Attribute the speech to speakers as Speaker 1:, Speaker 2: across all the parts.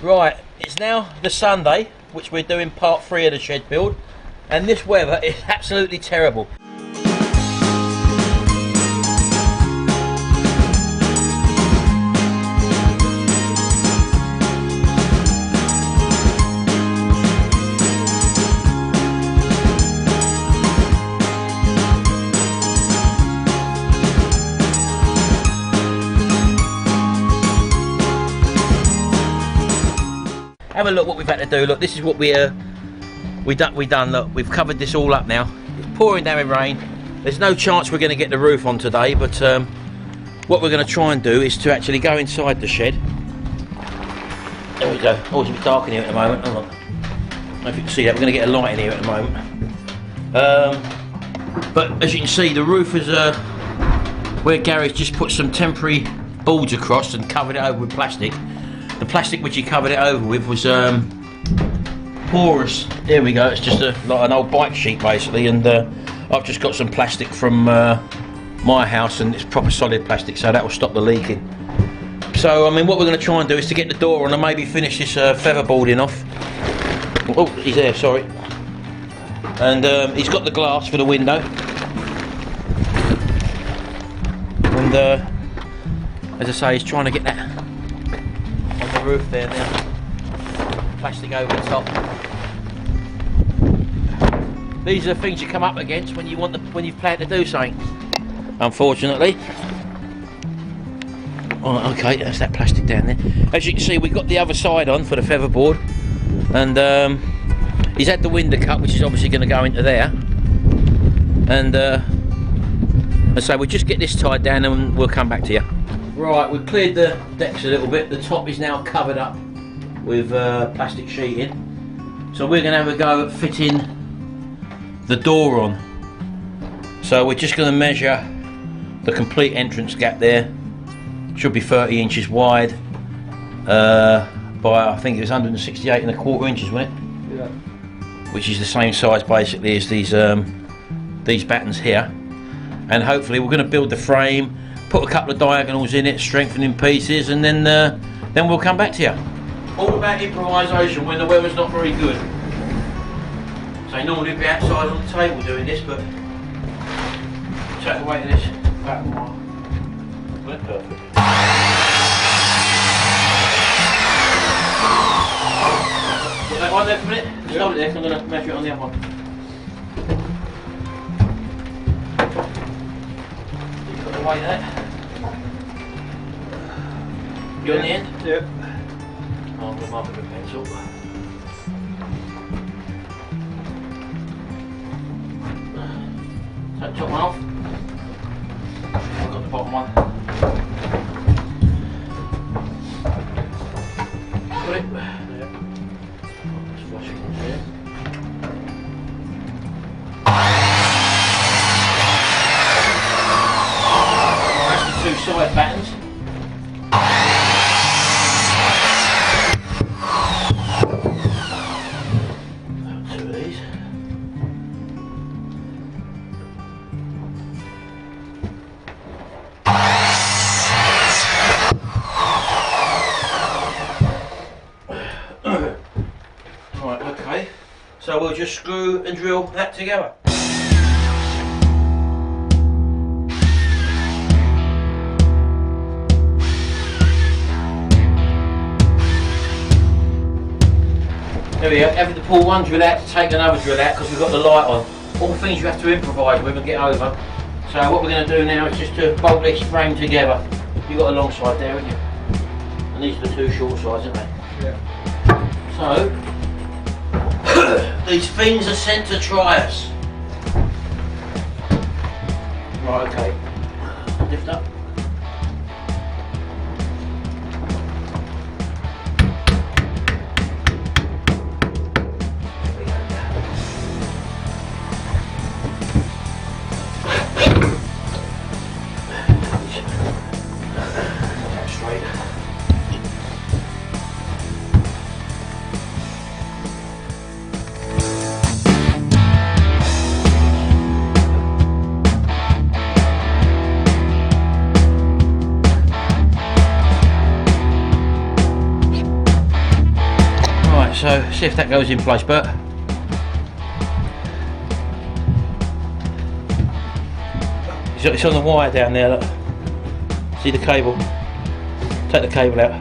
Speaker 1: Right, it's now the Sunday, which we're doing part 3 of the shed build, and this weather is absolutely terrible. Have a look what we've had to do. Look, this is what we done. Look, we've covered this all up now. It's pouring down with rain. There's no chance we're going to get the roof on today, but what we're going to try and do is to actually go inside the shed. There we go. Oh, it's a bit dark in here at the moment. Hold on. I don't know if you can see that. We're going to get a light in here at the moment. But as you can see, the roof is where Gary's just put some temporary boards across and covered it over with plastic. The plastic which he covered it over with was porous. There we go. It's just like an old bike sheet basically, and I've just got some plastic from my house, and it's proper solid plastic, so that will stop the leaking. So I mean, what we're going to try and do is to get the door on and maybe finish this feather boarding off. Oh, he's there. Sorry. And he's got the glass for the window, and as I say, he's trying to get that on the roof there now. Plastic over the top. These are the things you come up against when you when you've planned to do something. Unfortunately. Oh, okay, that's that plastic down there. As you can see, we've got the other side on for the feather board, and he's had the window cut, which is obviously going to go into there. And so we'll just get this tied down, and we'll come back to you. Right, we've cleared the decks a little bit. The top is now covered up with plastic sheeting. So we're going to have a go at fitting the door on. So we're just going to measure the complete entrance gap there. Should be 30 inches wide by, I think it was 168¼ inches, wasn't it? Yeah. Which is the same size basically as these battens here. And hopefully we're going to build the frame, put a couple of diagonals in it, strengthening pieces, and then we'll come back to you. All about improvisation when the weather's not very good. So normally we'd be outside on the table doing this, but take away to this back wire. Well, perfect. Put that one there for a minute. Just hold it there, 'cause I'm going to measure it on the other one. You've got the weight there. You on the end? Yep. Oh, I'm going to mark it with a pencil. Take the top one off. I've got the bottom one. Got it? Yep. Just flush it in here. That's the two side battens. Right, okay. So we'll just screw and drill that together. There we go, having to pull one drill out to take another drill out because we've got the light on. All things you have to improvise with and get over. So what we're going to do now is just to bolt this frame together. You've got a long side there, haven't you? And these are the two short sides, aren't they? Yeah. So, these things are sent to try us. Right, okay. Lift up. so see if that goes in place, Bert. It's on the wire down there, look. See the cable? Take the cable out.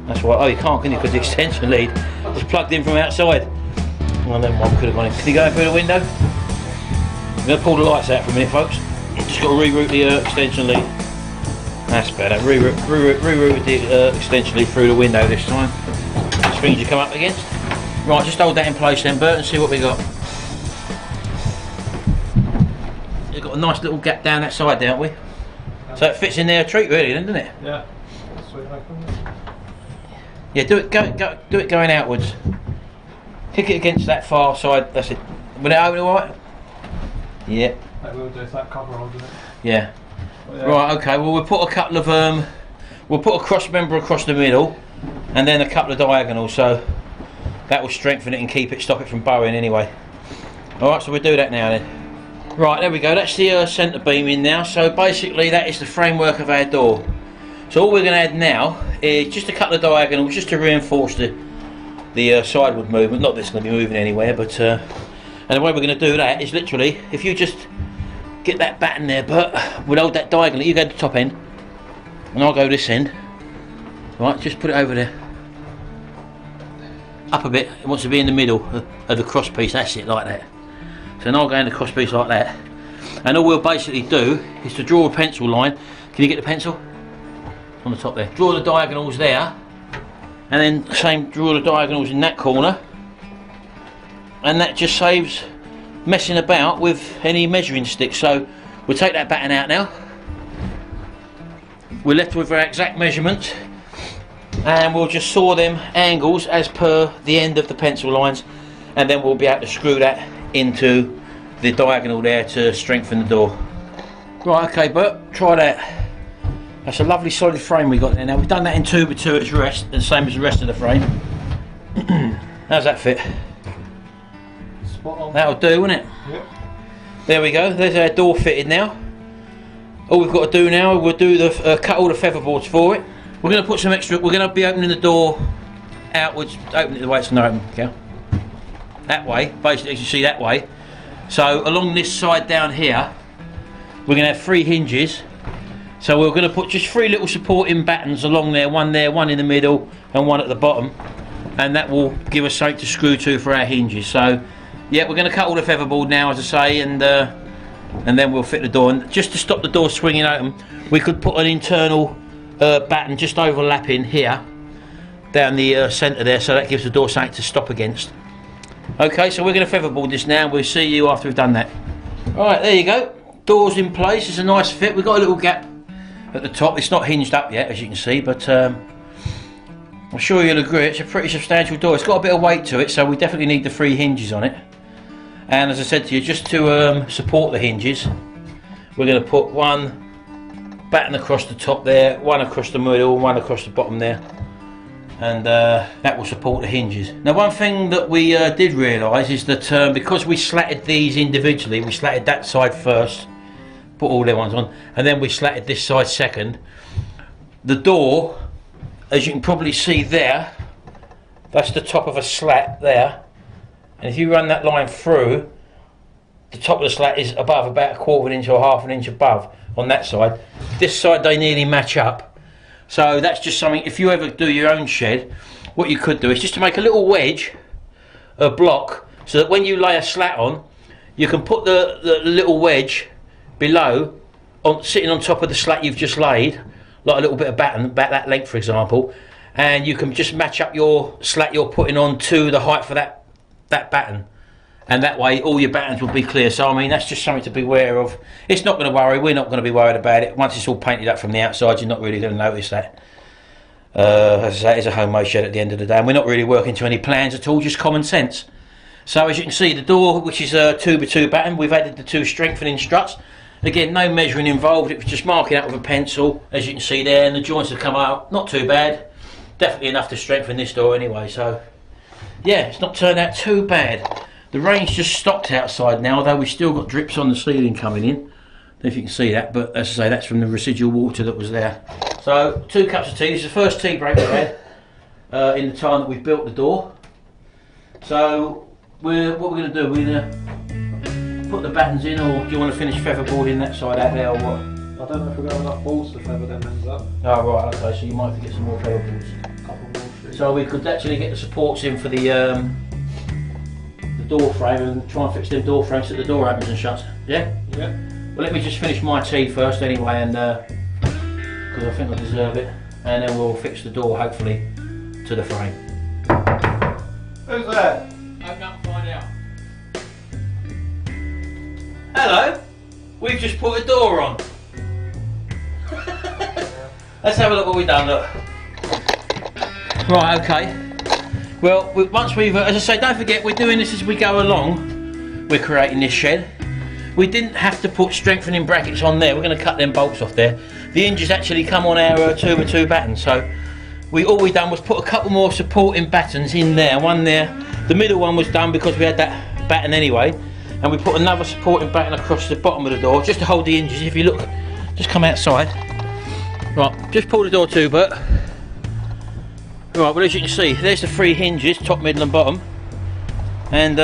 Speaker 1: That's right. Oh, you can't, can you? Because the extension lead is plugged in from outside. Well, then one could have gone in. Can you go through the window? I'm going to pull the lights out for a minute, folks. Just got to reroute the extension lead. That's better. Reroute the extension lead through the window this time. Which things you come up against. Right, just hold that in place then, Bert, and see what we got. You've got a nice little gap down that side, don't we? So it fits in there a treat, really, then, doesn't it?
Speaker 2: Yeah.
Speaker 1: Yeah, do it going outwards. Kick it against that far side. That's it. Will it open all right? Yeah.
Speaker 2: That will do. It's that cover hold, isn't it?
Speaker 1: Yeah.
Speaker 2: Yeah.
Speaker 1: Right. Okay. Well, we'll put a couple of we'll put a cross member across the middle, and then a couple of diagonals. So that will strengthen it and stop it from bowing anyway. All right. So we'll do that now then. Right. There we go. That's the centre beam in now. So basically, that is the framework of our door. So all we're going to add now is just a couple of diagonals, just to reinforce the sideward movement. Not that it's going to be moving anywhere, but and the way we're going to do that is literally, if you just get that batten there, but we'll hold that diagonally. You go to the top end, and I'll go this end. Right, just put it over there. Up a bit. It wants to be in the middle of the cross piece. That's it, like that. So now I'll go in the cross piece like that, and all we'll basically do is to draw a pencil line. Can you get the pencil? On the top there. Draw the diagonals there, and then same draw the diagonals in that corner, and that just saves messing about with any measuring stick. So we'll take that batten out now. We're left with our exact measurements, and we'll just saw them angles as per the end of the pencil lines, and then we'll be able to screw that into the diagonal there to strengthen the door. Right, okay, Bert, try that. That's a lovely solid frame we got there. Now we've done that in 2x2 at its rest, the same as the rest of the frame. How's that fit?
Speaker 2: Spot on.
Speaker 1: That'll do, won't it?
Speaker 2: Yep.
Speaker 1: There we go. There's our door fitted now. All we've got to do now, we'll do the cut all the feather boards for it. We're going to put some extra. We're going to be opening the door outwards. Open it the way it's going to open. Okay. That way, basically, as you see that way. So along this side down here, we're going to have 3 hinges. So we're going to put just 3 little supporting battens along there, one in the middle and one at the bottom, and that will give us something to screw to for our hinges. So yeah, we're going to cut all the feather board now, as I say, and then we'll fit the door. And just to stop the door swinging open, we could put an internal batten just overlapping here down the centre there, so that gives the door something to stop against. Okay, so we're going to feather board this now, and we'll see you after we've done that. Alright, there you go. Door's in place. It's a nice fit. We've got a little gap at the top. It's not hinged up yet, as you can see, but I'm sure you'll agree it's a pretty substantial door. It's got a bit of weight to it, so we definitely need the 3 hinges on it. And as I said to you, just to support the hinges, we're going to put 1 batten across the top there, 1 across the middle, 1 across the bottom there, and that will support the hinges. Now, one thing that we did realise is that because we slatted these individually, we slatted that side first, put all their ones on, and then we slatted this side second. The door, as you can probably see there, that's the top of a slat there, and if you run that line through, the top of the slat is above, about 1/4 inch or 1/2 inch above on that side. This side they nearly match up. So that's just something, if you ever do your own shed, what you could do is just to make a little wedge, a block, so that when you lay a slat on, you can put the little wedge below, sitting on top of the slat you've just laid, like a little bit of batten, about that length for example, and you can just match up your slat you're putting on to the height for that batten, and that way all your battens will be clear. So I mean, that's just something to be aware of. It's not going to worry, we're not going to be worried about it. Once it's all painted up from the outside, you're not really going to notice that. As I say, it's a homemade shed at the end of the day, and we're not really working to any plans at all, just common sense. So as you can see, the door, which is a 2x2 batten, we've added the 2 strengthening struts. Again, no measuring involved, it was just marking out with a pencil, as you can see there, and the joints have come out, not too bad. Definitely enough to strengthen this door anyway, so yeah, it's not turned out too bad. The rain's just stopped outside now, although we've still got drips on the ceiling coming in. I don't know if you can see that, but as I say, that's from the residual water that was there. So, 2 cups of tea. This is the first tea break we've had in the time that we've built the door. So what we're going to do, we're going to put the battens in, or do you want to finish featherboarding that side out there, or what?
Speaker 2: I don't know if we've got enough balls to feather them ends up.
Speaker 1: Oh right, okay, so you might have to get some more featherboards.
Speaker 2: A couple more sheets.
Speaker 1: So we could actually get the supports in for the door frame and try and fix them door frames so the door opens and shuts. Yeah?
Speaker 2: Yeah.
Speaker 1: Well, let me just finish my tea first anyway, and because I think I deserve it, and then we'll fix the door hopefully to the frame.
Speaker 2: Who's there?
Speaker 1: Open up and find out. Hello. We've just put a door on. Let's have a look what we've done. Look. Right. Okay. Well, once we've, as I say, don't forget we're doing this as we go along. We're creating this shed. We didn't have to put strengthening brackets on there. We're going to cut them bolts off there. The hinges actually come on our 2x2 battens. So all we done was put a couple more supporting battens in there. One there. The middle one was done because we had that batten anyway. And we put another supporting batten across the bottom of the door just to hold the hinges. If you look, just come outside. Right, just pull the door to, Bert. Right, well as you can see, there's the three hinges, top, middle and bottom. And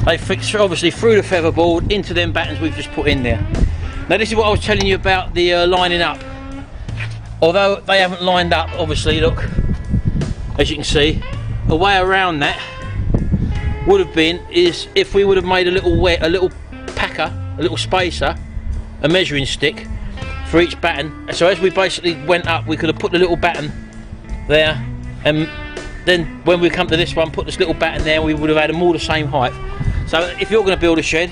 Speaker 1: they fix obviously through the featherboard into them battens we've just put in there. Now this is what I was telling you about the lining up. Although they haven't lined up, obviously, look, as you can see, a way around that would have been is if we would have made a little packer, a little spacer, a measuring stick for each batten. So as we basically went up, we could have put the little batten there, and then when we come to this one, put this little batten there, we would have had them all the same height. So if you're going to build a shed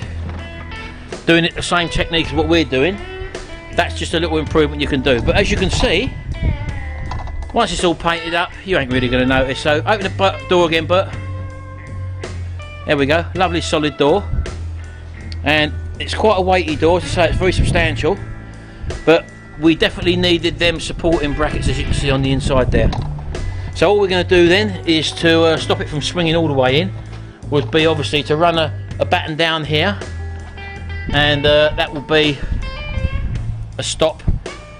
Speaker 1: doing it the same technique as what we're doing, that's just a little improvement you can do. But as you can see, once it's all painted up, you ain't really going to notice. So open the door again, Bert. There we go, lovely solid door, and it's quite a weighty door, to say it's very substantial, but we definitely needed them supporting brackets, as you can see on the inside there. So all we're going to do then is to stop it from swinging all the way in, would be obviously to run a batten down here, and that will be a stop.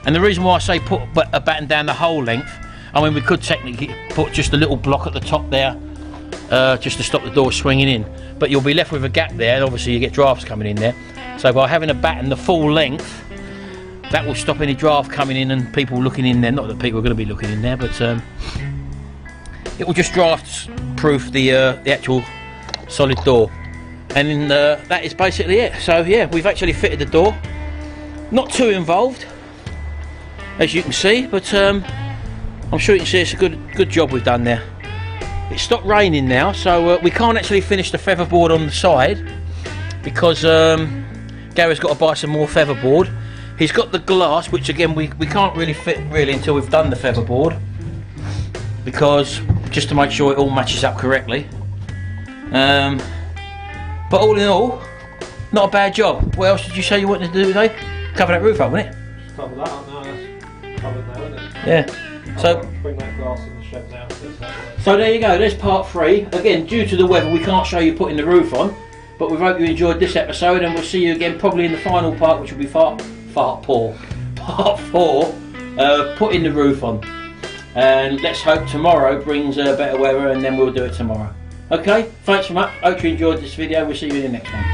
Speaker 1: And the reason why I say put a batten down the whole length, I mean we could technically put just a little block at the top there, just to stop the door swinging in, but you'll be left with a gap there, and obviously you get drafts coming in there. So by having a batten the full length, that will stop any draft coming in and people looking in there. Not that people are going to be looking in there, but it will just draft proof the actual solid door. And that is basically it. So yeah, we've actually fitted the door. Not too involved, as you can see, but I'm sure you can see it's a good job we've done there. It stopped raining now, so we can't actually finish the featherboard on the side because Gary's got to buy some more featherboard. He's got the glass, which again we can't really fit really until we've done the featherboard, because just to make sure it all matches up correctly. But all in all, not a bad job. What else did you say you wanted to do today? Cover that roof up, wasn't it?
Speaker 2: Just cover that up now, that's covered now, isn't it?
Speaker 1: Yeah. So
Speaker 2: bring that glass in the shed now.
Speaker 1: So there you go, there's part 3. Again, due to the weather we can't show you putting the roof on, but we hope you enjoyed this episode, and we'll see you again probably in the final part, which will be part 4, putting the roof on. And let's hope tomorrow brings better weather, and then we'll do it tomorrow. Okay, thanks so much, hope you enjoyed this video, we'll see you in the next one.